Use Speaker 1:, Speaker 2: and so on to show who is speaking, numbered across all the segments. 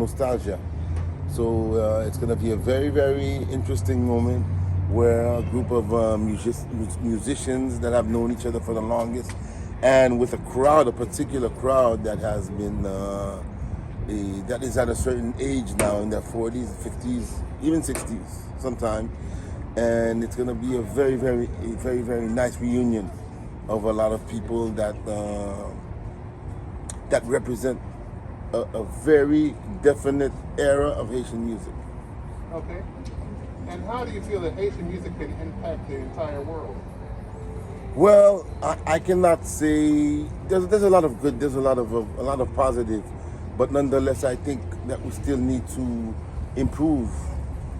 Speaker 1: nostalgia. So it's going to be a very, very interesting moment where a group of musicians that have known each other for the longest, and with a crowd, a particular crowd that has been that is at a certain age now, in their 40s, 50s, even 60s sometime, and it's going to be a very, very nice reunion of a lot of people that that represent a very definite era of Haitian music.
Speaker 2: Okay. And how do you feel that Haitian music can impact the entire world?
Speaker 1: Well, I cannot say there's a lot of good, there's a lot of positive, but nonetheless, I think that we still need to improve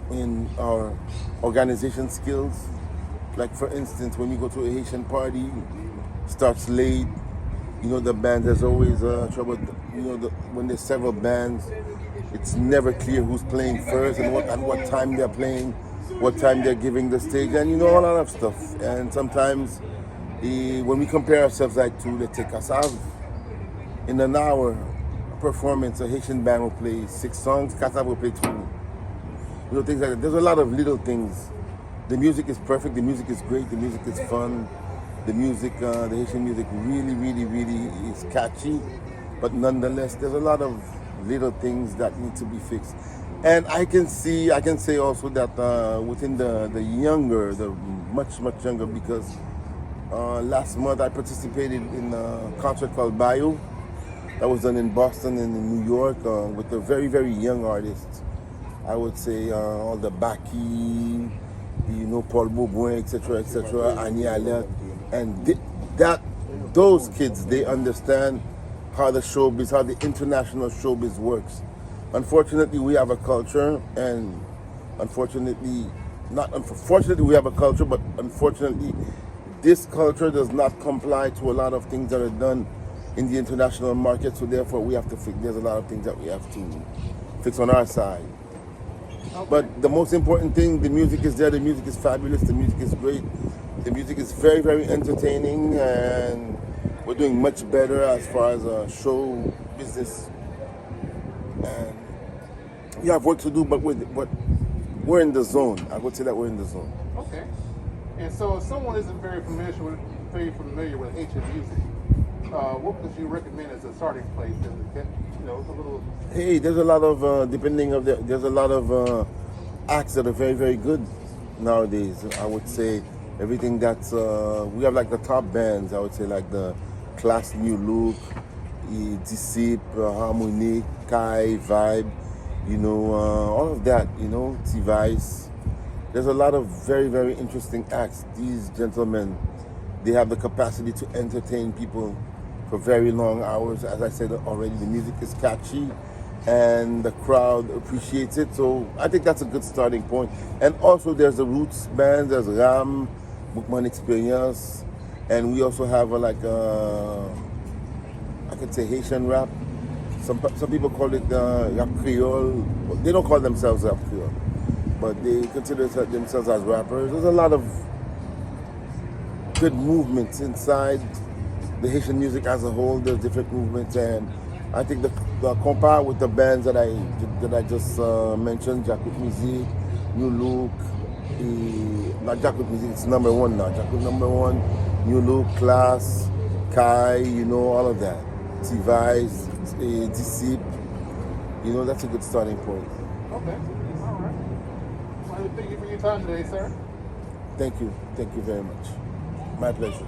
Speaker 1: in our organization skills. Like for instance, when you go to a Haitian party, starts late. You know, the band, there's always trouble. You know, when there's several bands, it's never clear who's playing first and what time they're playing, what time they're giving the stage, and you know, a lot of stuff. And sometimes when we compare ourselves like to the Tekassav, in an hour performance, a Haitian band will play 6 songs, Kassav will play 2. You know, things like that. There's a lot of little things. The music is perfect, the music is great, the music is fun. The music, the Haitian music really is catchy, but nonetheless, there's a lot of little things that need to be fixed. And I can say also that within the younger, the much younger, because last month I participated in a concert called Bayou that was done in Boston and in New York with the very young artists. I would say all the Baki, you know, Paul Beauboin, etc., Annie Alert. And those kids, they understand how the showbiz, how the international showbiz works. Unfortunately, we have a culture, and unfortunately we have a culture, but unfortunately, this culture does not comply to a lot of things that are done in the international market. So therefore, we have to fix. There's a lot of things that we have to fix on our side. Okay. But the most important thing, the music is there. The music is fabulous. The music is great. The music is very entertaining, and we're doing much better as far as show business. And we have work to do, but we're in the zone. I would say that we're in the zone.
Speaker 2: Okay. And so, if someone isn't very familiar with Haitian music, what would you recommend as a starting place? You know, a little.
Speaker 1: Hey, there's a lot of there's a lot of acts that are very good nowadays. I would say. Everything that's we have like the top bands. I would say like the Class New Look, Disciple, Harmonique, Kai, Vibe, you know, all of that. You know, T-Vice. There's a lot of very interesting acts. These gentlemen, they have the capacity to entertain people for very long hours. As I said already, the music is catchy, and the crowd appreciates it. So I think that's a good starting point. And also there's the roots bands. There's Ram, Bookman Experience, and we also have I could say Haitian rap. Some people call it rap Creole. They don't call themselves rap Creole, but they consider themselves as rappers. There's a lot of good movements inside the Haitian music as a whole. There's different movements, and I think the compas with the bands that I just mentioned, Jacques Mizik, New Look. Not Jacques Mizik, it's number 1 now. Jacques number 1, New Look, Class, Kai, you know, all of that. T-Vice, Disciple, you know, that's a good starting point.
Speaker 2: Okay, all right. Well, thank you for your time today, sir.
Speaker 1: Thank you very much. My pleasure.